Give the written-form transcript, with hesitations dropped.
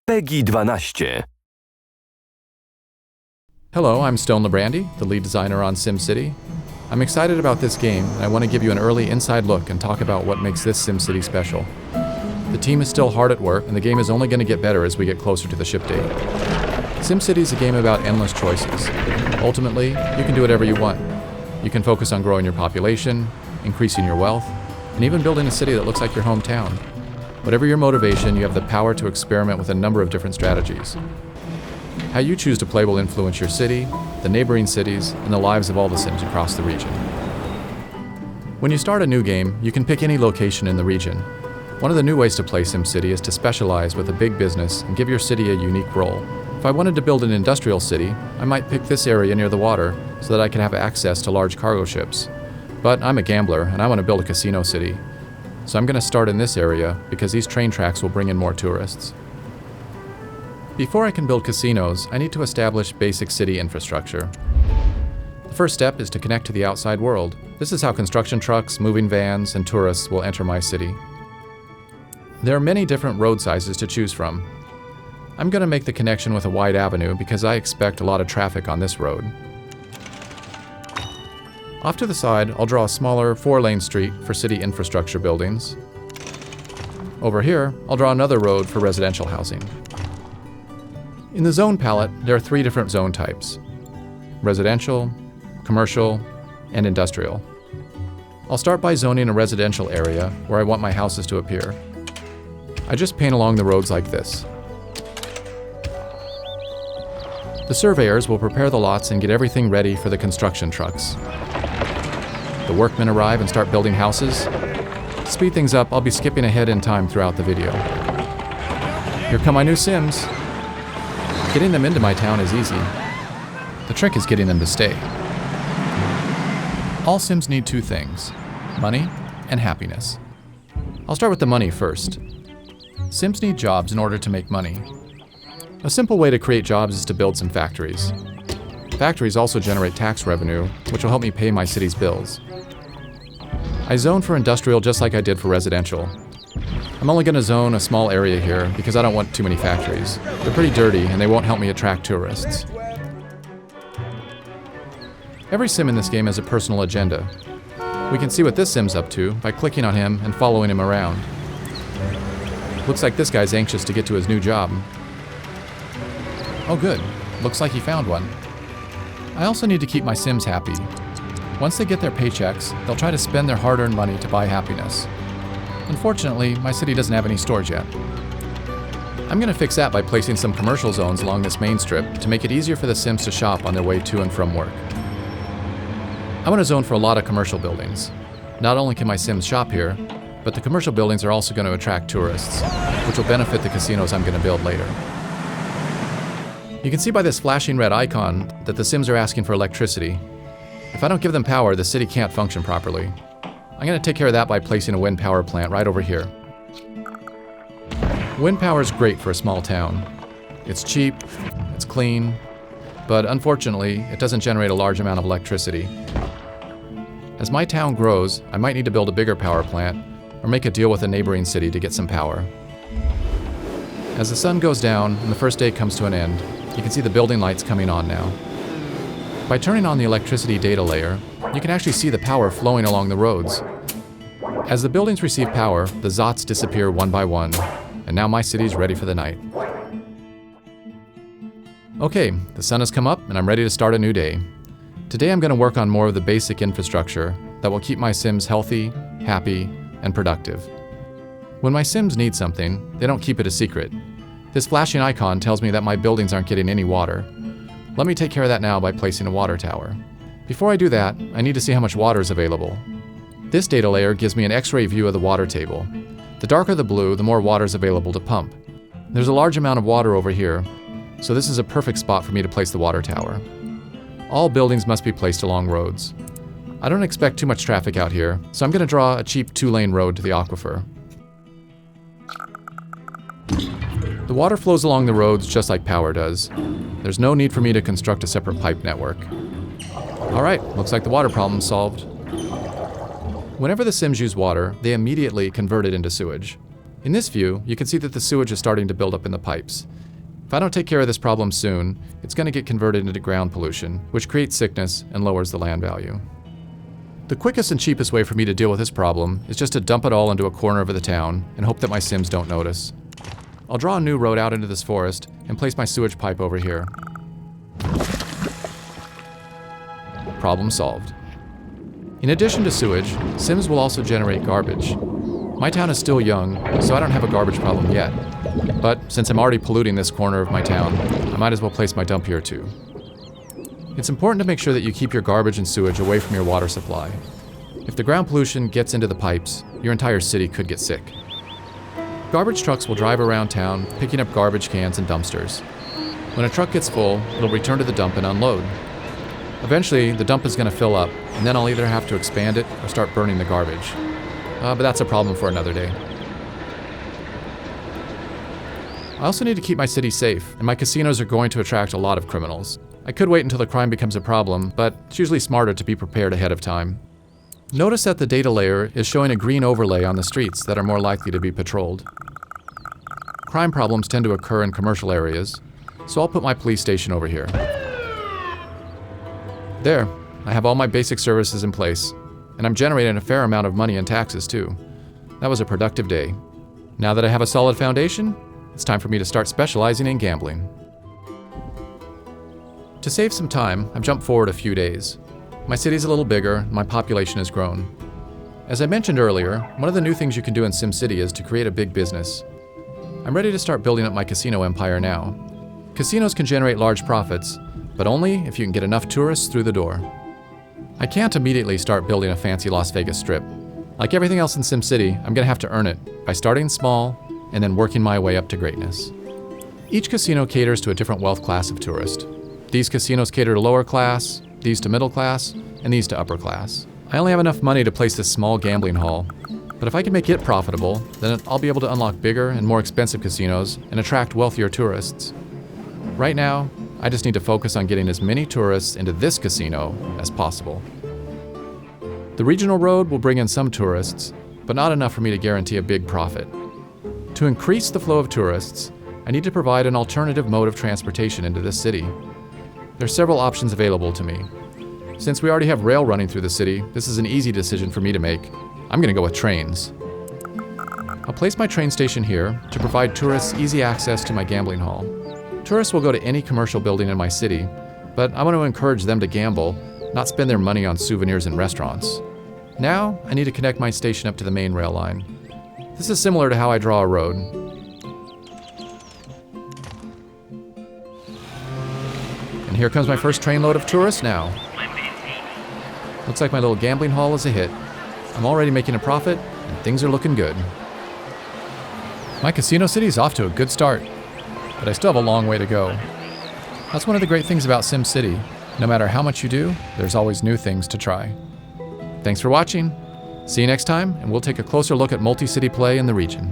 PEGI 12. Hello, I'm Stone Librande, the lead designer on SimCity. I'm excited about this game, and I want to give you an early inside look and talk about what makes this SimCity special. The team is still hard at work, and the game is only going to get better as we get closer to the ship date. SimCity is a game about endless choices. Ultimately, you can do whatever you want. You can focus on growing your population, increasing your wealth, and even building a city that looks like your hometown. Whatever your motivation, you have the power to experiment with a number of different strategies. How you choose to play will influence your city, the neighboring cities, and the lives of all the Sims across the region. When you start a new game, you can pick any location in the region. One of the new ways to play SimCity is to specialize with a big business and give your city a unique role. If I wanted to build an industrial city, I might pick this area near the water so that I can have access to large cargo ships. But I'm a gambler and I want to build a casino city. So I'm going to start in this area because these train tracks will bring in more tourists. Before I can build casinos, I need to establish basic city infrastructure. The first step is to connect to the outside world. This is how construction trucks, moving vans, and tourists will enter my city. There are many different road sizes to choose from. I'm going to make the connection with a wide avenue because I expect a lot of traffic on this road. Off to the side, I'll draw a smaller 4-lane street for city infrastructure buildings. Over here, I'll draw another road for residential housing. In the zone palette, there are 3 different zone types: residential, commercial, and industrial. I'll start by zoning a residential area where I want my houses to appear. I just paint along the roads like this. The surveyors will prepare the lots and get everything ready for the construction trucks. The workmen arrive and start building houses. To speed things up, I'll be skipping ahead in time throughout the video. Here come my new Sims. Getting them into my town is easy. The trick is getting them to stay. All Sims need 2 things: money and happiness. I'll start with the money first. Sims need jobs in order to make money. A simple way to create jobs is to build some factories. Factories also generate tax revenue, which will help me pay my city's bills. I zone for industrial just like I did for residential. I'm only going to zone a small area here because I don't want too many factories. They're pretty dirty and they won't help me attract tourists. Every Sim in this game has a personal agenda. We can see what this Sim's up to by clicking on him and following him around. Looks like this guy's anxious to get to his new job. Oh good, looks like he found one. I also need to keep my Sims happy. Once they get their paychecks, they'll try to spend their hard-earned money to buy happiness. Unfortunately, my city doesn't have any stores yet. I'm going to fix that by placing some commercial zones along this main strip to make it easier for the Sims to shop on their way to and from work. I want to zone for a lot of commercial buildings. Not only can my Sims shop here, but the commercial buildings are also going to attract tourists, which will benefit the casinos I'm going to build later. You can see by this flashing red icon that the Sims are asking for electricity. If I don't give them power, the city can't function properly. I'm going to take care of that by placing a wind power plant right over here. Wind power is great for a small town. It's cheap, it's clean, but unfortunately, it doesn't generate a large amount of electricity. As my town grows, I might need to build a bigger power plant or make a deal with a neighboring city to get some power. As the sun goes down and the first day comes to an end, you can see the building lights coming on now. By turning on the electricity data layer, you can actually see the power flowing along the roads. As the buildings receive power, the Zots disappear one by one, and now my city's ready for the night. Okay, the sun has come up and I'm ready to start a new day. Today I'm going to work on more of the basic infrastructure that will keep my Sims healthy, happy, and productive. When my Sims need something, they don't keep it a secret. This flashing icon tells me that my buildings aren't getting any water. Let me take care of that now by placing a water tower. Before I do that, I need to see how much water is available. This data layer gives me an X-ray view of the water table. The darker the blue, the more water is available to pump. There's a large amount of water over here, so this is a perfect spot for me to place the water tower. All buildings must be placed along roads. I don't expect too much traffic out here, so I'm going to draw a cheap 2-lane road to the aquifer. The water flows along the roads just like power does. There's no need for me to construct a separate pipe network. Alright, looks like the water problem's solved. Whenever the Sims use water, they immediately convert it into sewage. In this view, you can see that the sewage is starting to build up in the pipes. If I don't take care of this problem soon, it's going to get converted into ground pollution, which creates sickness and lowers the land value. The quickest and cheapest way for me to deal with this problem is just to dump it all into a corner of the town and hope that my Sims don't notice. I'll draw a new road out into this forest and place my sewage pipe over here. Problem solved. In addition to sewage, Sims will also generate garbage. My town is still young, so I don't have a garbage problem yet. But since I'm already polluting this corner of my town, I might as well place my dump here too. It's important to make sure that you keep your garbage and sewage away from your water supply. If the ground pollution gets into the pipes, your entire city could get sick. Garbage trucks will drive around town, picking up garbage cans and dumpsters. When a truck gets full, it'll return to the dump and unload. Eventually, the dump is going to fill up, and then I'll either have to expand it or start burning the garbage. But that's a problem for another day. I also need to keep my city safe, and my casinos are going to attract a lot of criminals. I could wait until the crime becomes a problem, but it's usually smarter to be prepared ahead of time. Notice that the data layer is showing a green overlay on the streets that are more likely to be patrolled. Crime problems tend to occur in commercial areas, so I'll put my police station over here. There, I have all my basic services in place, and I'm generating a fair amount of money in taxes too. That was a productive day. Now that I have a solid foundation, it's time for me to start specializing in gambling. To save some time, I've jumped forward a few days. My city's a little bigger, and my population has grown. As I mentioned earlier, one of the new things you can do in SimCity is to create a big business. I'm ready to start building up my casino empire now. Casinos can generate large profits, but only if you can get enough tourists through the door. I can't immediately start building a fancy Las Vegas strip. Like everything else in SimCity, I'm gonna have to earn it by starting small and then working my way up to greatness. Each casino caters to a different wealth class of tourist. These casinos cater to lower class, these to middle class, and these to upper class. I only have enough money to place this small gambling hall, but if I can make it profitable, then I'll be able to unlock bigger and more expensive casinos and attract wealthier tourists. Right now, I just need to focus on getting as many tourists into this casino as possible. The regional road will bring in some tourists, but not enough for me to guarantee a big profit. To increase the flow of tourists, I need to provide an alternative mode of transportation into this city. There are several options available to me. Since we already have rail running through the city, this is an easy decision for me to make. I'm going to go with trains. I'll place my train station here to provide tourists easy access to my gambling hall. Tourists will go to any commercial building in my city, but I want to encourage them to gamble, not spend their money on souvenirs and restaurants. Now, I need to connect my station up to the main rail line. This is similar to how I draw a road. And here comes my first trainload of tourists now. Looks like my little gambling hall is a hit. I'm already making a profit, and things are looking good. My casino city is off to a good start, but I still have a long way to go. That's one of the great things about SimCity. No matter how much you do, there's always new things to try. Thanks for watching. See you next time, and we'll take a closer look at multi-city play in the region.